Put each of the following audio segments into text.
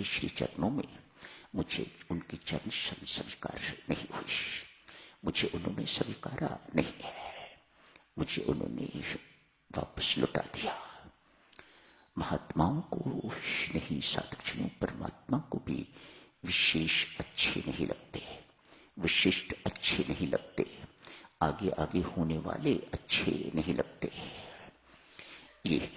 के श्री चरणों में मुझे उनकी चरण स्वीकार नहीं हुई, मुझे उन्होंने स्वीकारा नहीं है, मुझे उन्होंने वापस लौटा दिया। महात्माओं को नहीं, साधुजनों परमात्मा को भी विशेष अच्छे नहीं लगते, विशिष्ट अच्छे नहीं लगते, आगे आगे होने वाले अच्छे नहीं लगते। ये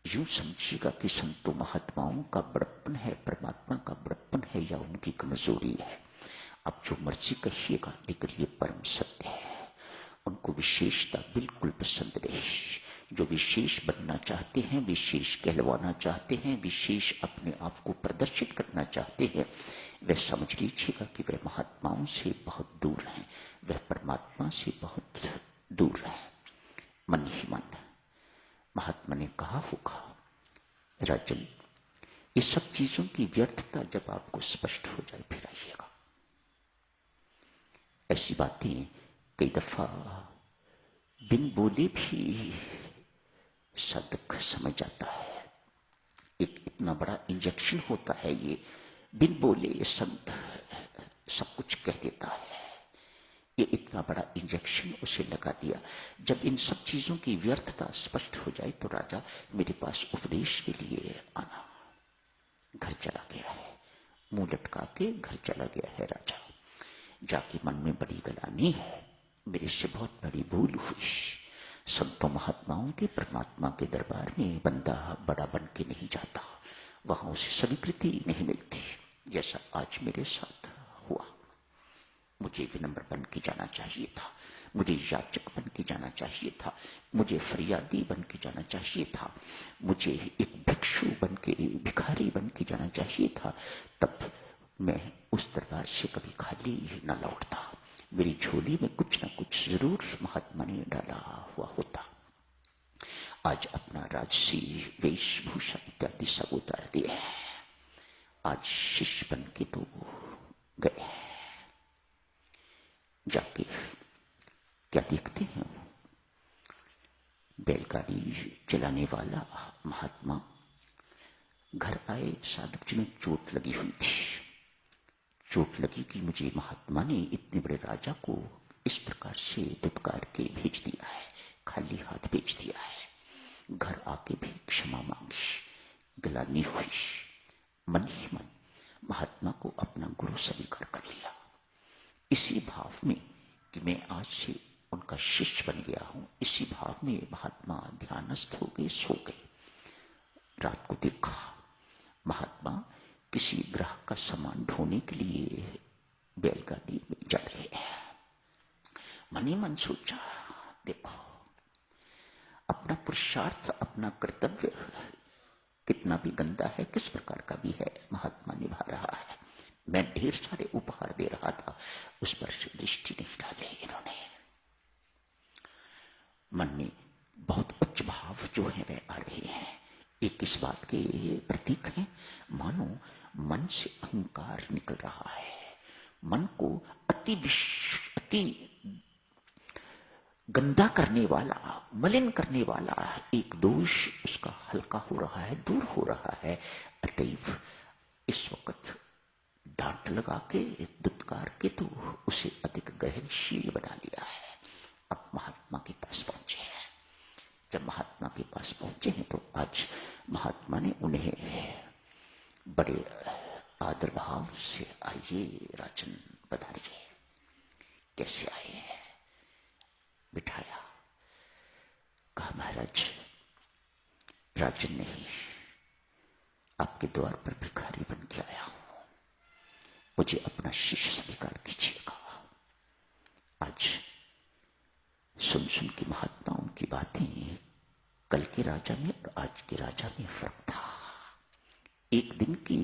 यूं समझिएगा कि संतों महात्माओं का बड़प्पन है, परमात्मा का बड़प्पन है या उनकी कमजोरी है। आप जो मर्जी कहिएगा, लेकिन ये परम सत्य है। उनको विशेषता बिल्कुल पसंद नहीं। जो विशेष बनना चाहते हैं, विशेष कहलवाना चाहते हैं, विशेष अपने आप को प्रदर्शित करना चाहते हैं, वे समझ लीजिएगा कि वे महात्माओं से बहुत दूर हैं, वे परमात्मा से बहुत दूर हैं। मन ही मन महात्मा ने कहा होगा, राजन, ये सब चीजों की व्यर्थता जब आपको स्पष्ट हो जाए फिर आइएगा। ऐसी बातें कई दफा बिन बोले भी साधक समझ जाता है। एक इतना बड़ा इंजेक्शन होता है ये, बिन बोले ये संत सब कुछ कह देता है। ये इतना बड़ा इंजेक्शन उसे लगा दिया। जब इन सब चीजों की व्यर्थता स्पष्ट हो जाए तो राजा मेरे पास उपदेश के लिए आना। घर चला गया है, मुंह लटका के घर चला गया है राजा। जाके मन में बड़ी गलानी है, मेरे से बहुत बड़ी भूल हुई। संतों महात्माओं के परमात्मा के दरबार में बंदा बड़ा बन के नहीं जाता, वहां उसे स्वीकृति नहीं मिलती, जैसा आज मेरे साथ हुआ। मुझे विनम्र बन के जाना चाहिए था, मुझे याचक बन के जाना चाहिए था, मुझे फरियादी बन के जाना चाहिए था, मुझे एक भिक्षु बन के, भिखारी बन के जाना चाहिए था। तब मैं उस दरबार से कभी खाली न लौटता। मेरी झोली में कुछ न कुछ जरूर महात्मा ने डाला हुआ होता। आज अपना राजसी वेशभूषा इत्यादि सब उतार दिया है, आज शिष्य बन के तो गए। जाके क्या देखते हैं, बैलगाड़ी चलाने वाला महात्मा घर आए। साधक जी में चोट लगी हुई थी। चोट लगी कि मुझे महात्मा ने इतने बड़े राजा को इस प्रकार से दुत्कार के भेज दिया है, खाली हाथ भेज दिया है। घर आके भी क्षमा मांगी, गलानी हुई। मन ही मन महात्मा को अपना गुरु स्वीकार कर लिया, इसी भाव में कि मैं आज से उनका शिष्य बन गया हूं। इसी भाव में महात्मा ध्यानस्थ हो गए, सो गए। रात को देखा महात्मा किसी ग्राहक का सामान ढोने के लिए बैलगाड़ी में जा रहे हैं। मन ही मन सोचा, देखो अपना पुरुषार्थ, अपना कर्तव्य कितना भी गंदा है, किस प्रकार का भी है, महात्मा निभा रहा है। मैं ढेर सारे उपहार दे रहा था, उस पर दृष्टि नहीं डाले इन्होंने। मन में बहुत उच्च भाव जो है वे आ रहे हैं। एक इस बात के प्रतीक है, मानो मन से अहंकार निकल रहा है। मन को अति गंदा करने वाला, मलिन करने वाला एक दोष उसका हल्का हो रहा है, दूर हो रहा है। अतएव इस वक्त डांट लगा के, दुत्कार के तो उसे अधिक गहनशील बना लिया है। अब महात्मा के पास पहुंचे हैं। जब महात्मा के पास पहुंचे हैं तो आज महात्मा ने उन्हें बड़े आदर भाव से, आइए राजन पधारिए। कैसे आए हैं? बिठाया। कहा महाराज, राजन नहीं, आपके द्वार पर भिखारी बन के आया हूं, मुझे अपना शिष्य स्वीकार कीजिएगा। आज सुन सुन के महात्माओं की बातें कल के राजा में और आज के राजा में फर्क था। एक दिन की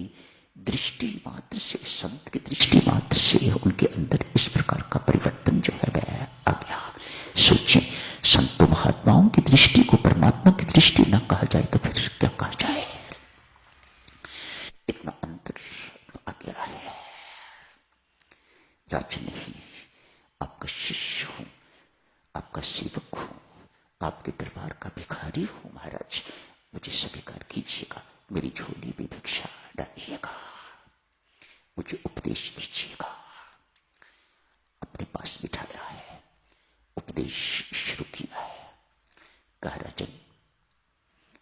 दृष्टि मात्र से, संत की दृष्टि मात्र से उनके अंदर इस प्रकार का परिवर्तन जो है वह आ गया। सोचें, संतों महात्माओं की दृष्टि को परमात्मा की दृष्टि न कहा जाए तो फिर क्या कहा जाए? इतना अंतर आ गया है। राज नहीं, आपका शिष्य हूं, आपका सेवक हूं, आपके दरबार का भिखारी हूं। महाराज मुझे स्वीकार कीजिएगा, मेरी झोली में भिक्षा डालिएगा। उपदेश दीजिएगा। अपने पास बिठाया है, उपदेश शुरू किया है। कहा राजन,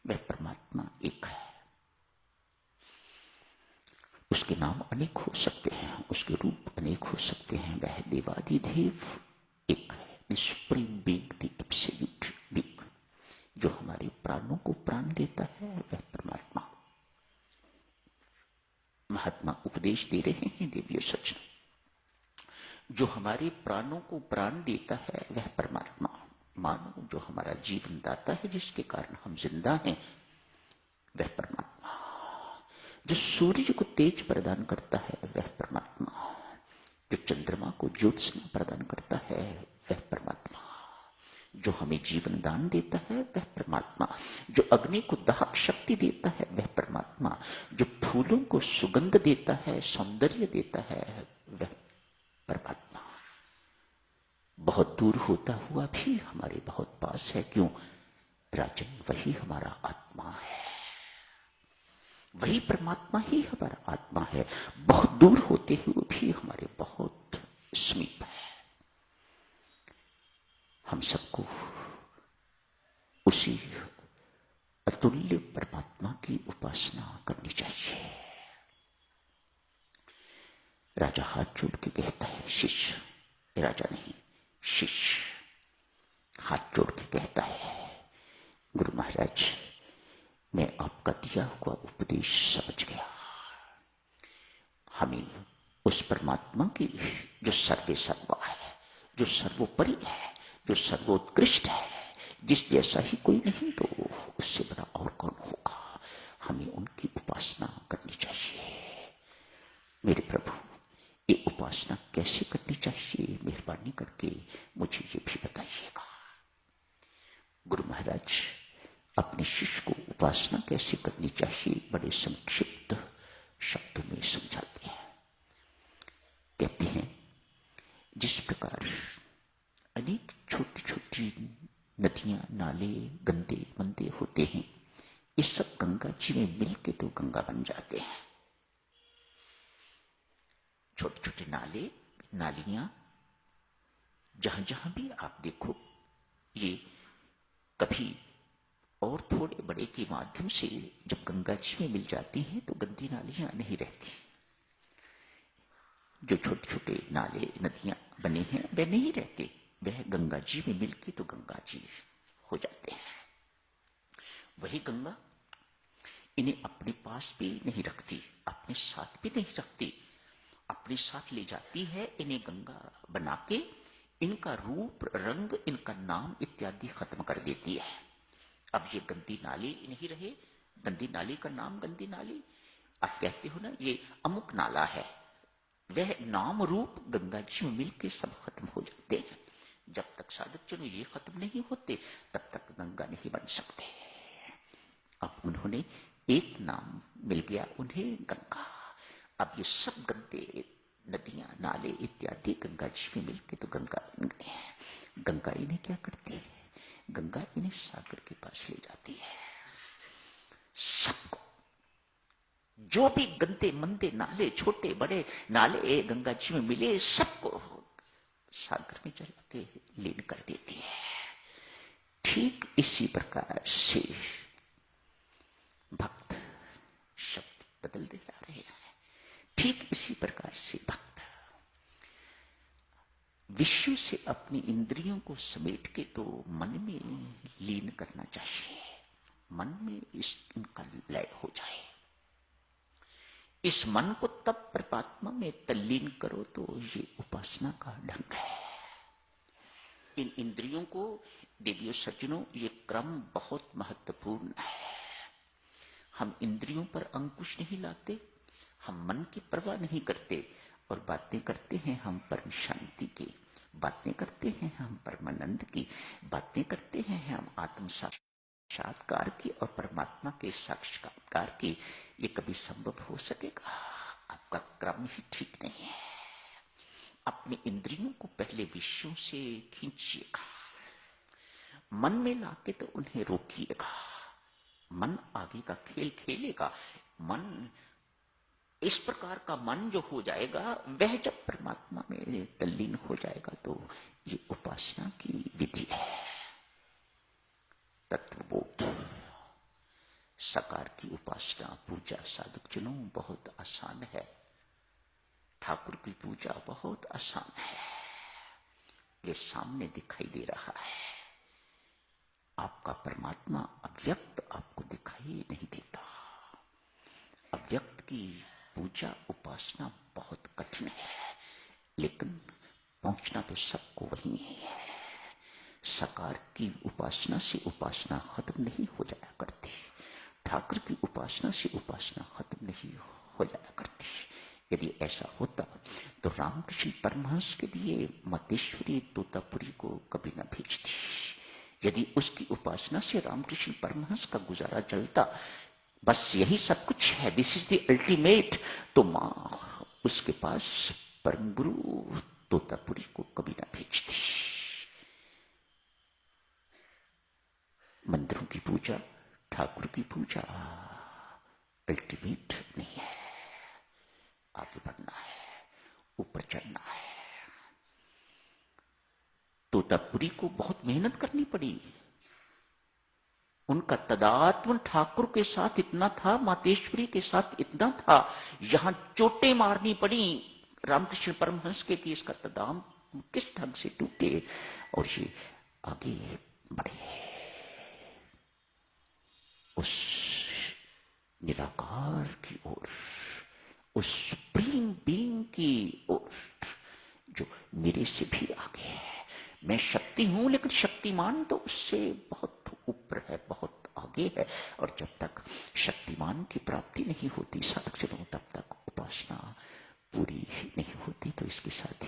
वह परमात्मा एक है, उसके नाम अनेक हो सकते हैं, उसके रूप अनेक हो सकते हैं। वह देवाधिदेव एक है, the supreme being, the absolute being, जो हमारे प्राणों को प्राण देता है, वह परमात्मा। महात्मा उपदेश दे रहे हैं देवियों सज्जनों, जो हमारे प्राणों को प्राण देता है वह परमात्मा। मानो जो हमारा जीवन दाता है, जिसके कारण हम जिंदा हैं, वह परमात्मा। जो सूर्य को तेज प्रदान करता है वह परमात्मा। जो चंद्रमा को ज्योत्सना प्रदान करता है वह परमात्मा। जो हमें जीवन दान देता है वह परमात्मा। जो अग्नि को दाहक शक्ति देता है वह परमात्मा। जो फूलों को सुगंध देता है, सौंदर्य देता है, वह परमात्मा। बहुत दूर होता हुआ भी हमारे बहुत पास है। क्यों राजन? वही हमारा आत्मा है, वही परमात्मा ही हमारा आत्मा है। बहुत दूर होते हुए भी हमारे बहुत समीप है। हम सबको उसी अतुल्य परमात्मा की उपासना करनी चाहिए। राजा हाथ जोड़ के कहता है, शिष्य, राजा नहीं शिष्य हाथ जोड़ के कहता है, गुरु महाराज, मैं आपका दिया हुआ उपदेश समझ गया। हमें उस परमात्मा की जो सर्वे सर्वा है, जो सर्वोपरि है, जो सर्वोत्कृष्ट है, जिस जैसा ही कोई नहीं तो उससे बड़ा और कौन होगा, हमें उनकी उपासना करनी चाहिए। मेरे प्रभु, ये उपासना कैसे करनी चाहिए, मेहरबानी करके मुझे ये भी बताइएगा। गुरु महाराज अपने शिष्य को उपासना कैसे करनी चाहिए बड़े संक्षिप्त शब्दों में समझाते हैं। कहते हैं, जिस प्रकार अनेक छोटी छोटी नदियां, नाले गंदे मंदे होते हैं, ये सब गंगा जी में मिलके तो गंगा बन जाते हैं। छोटे छोटे नाले, नालियां, जहां जहां भी आप देखो, ये कभी और थोड़े बड़े के माध्यम से जब गंगा जी में मिल जाती हैं तो गंदी नालियां नहीं रहती। जो छोटे छोटे नाले नदियां बने हैं वे नहीं रहते, वह गंगा जी में मिलके तो गंगा जी हो जाते हैं। वही गंगा इन्हें अपने पास भी नहीं रखती, अपने साथ भी नहीं रखती, अपने साथ ले जाती है। इन्हें गंगा बना के इनका रूप, रंग, इनका नाम इत्यादि खत्म कर देती है। अब ये गंदी नाली नहीं रहे, गंदी नाली का नाम गंदी नाली, आप कहते हो ना ये अमुक नाला है, वह नाम रूप गंगा जी में मिलके सब खत्म हो जाते हैं। जब तक साधक जनों ये खत्म नहीं होते तब तक गंगा नहीं बन सकते। अब उन्होंने एक नाम मिल गया उन्हें, गंगा। अब ये सब गंदे नदियां, नाले इत्यादि गंगा जी में मिलके तो गंगा बन गए हैं। गंगा इन्हें क्या करती है? गंगा इन्हें सागर के पास ले जाती है। सबको, जो भी गंदे मंदे नाले, छोटे बड़े नाले गंगा जी में मिले, सबको सागर में चला के लीन कर देती है। ठीक इसी प्रकार से भक्त, शब्द बदलते जा रहे हैं, ठीक इसी प्रकार से भक्त विश्व से अपनी इंद्रियों को समेट के तो मन में लीन करना चाहिए। मन में इनका लय हो जाए। इस मन को तब परमात्मा में तल्लीन करो तो ये उपासना का ढंग है। इन इंद्रियों को देवियों सज्जनों, ये क्रम बहुत महत्वपूर्ण है। हम इंद्रियों पर अंकुश नहीं लाते, हम मन की परवाह नहीं करते और बातें करते हैं हम परम शांति की, बातें करते हैं हम परमानंद की, बातें करते हैं हम आत्म साक्षात्कार की और परमात्मा के साक्षात्कार की। ये कभी संभव हो सकेगा? आपका क्रम ही ठीक नहीं है। अपने इंद्रियों को पहले विषयों से खींचिएगा, मन में लाके तो उन्हें रोकिएगा। मन आगे का खेल खेलेगा। मन इस प्रकार का मन जो हो जाएगा, वह जब परमात्मा में तल्लीन हो जाएगा, तो ये उपासना की विधि है। तत्वबोध, साकार की उपासना, पूजा साधक जनों बहुत आसान है। ठाकुर की पूजा बहुत आसान है। ये सामने दिखाई दे रहा है। आपका परमात्मा अव्यक्त आपको दिखाई नहीं देता। अव्यक्त की पूजा उपासना बहुत कठिन है, लेकिन पहुंचना तो सबको वही है। साकार की उपासना से उपासना खत्म नहीं हो जाया करती। ठाकुर की उपासना से उपासना खत्म नहीं हो जाया करती। यदि ऐसा होता तो रामकृष्ण परमहंस के लिए मतेश्वरी तोतापुरी को कभी न भेजती। यदि उसकी उपासना से रामकृष्ण परमहंस का गुजारा चलता, बस यही सब कुछ है, दिस इज द अल्टीमेट, तो मां उसके पास परम गुरु तोतापुरी को कभी न भेजती। मंदिरों की पूजा, ठाकुर की पूजा अल्टीमेट नहीं है। आगे बढ़ना है, ऊपर चढ़ना है। तोतापुरी को बहुत मेहनत करनी पड़ी। उनका तदात्म ठाकुर के साथ इतना था, मातेश्वरी के साथ इतना था, यहां चोटें मारनी पड़ी रामकृष्ण परमहंस के कि इसका तदाम किस ढंग से टूटे और ये आगे बढ़े उस निराकार की ओर, उस सुप्रीम बीइंग की ओर जो मेरे से भी आगे है। मैं शक्ति हूं, लेकिन शक्तिमान तो उससे बहुत ऊपर है, बहुत आगे है। और जब तक शक्तिमान की प्राप्ति नहीं होती साधक जनों, तब तक उपासना पूरी नहीं होती। तो इसके साथ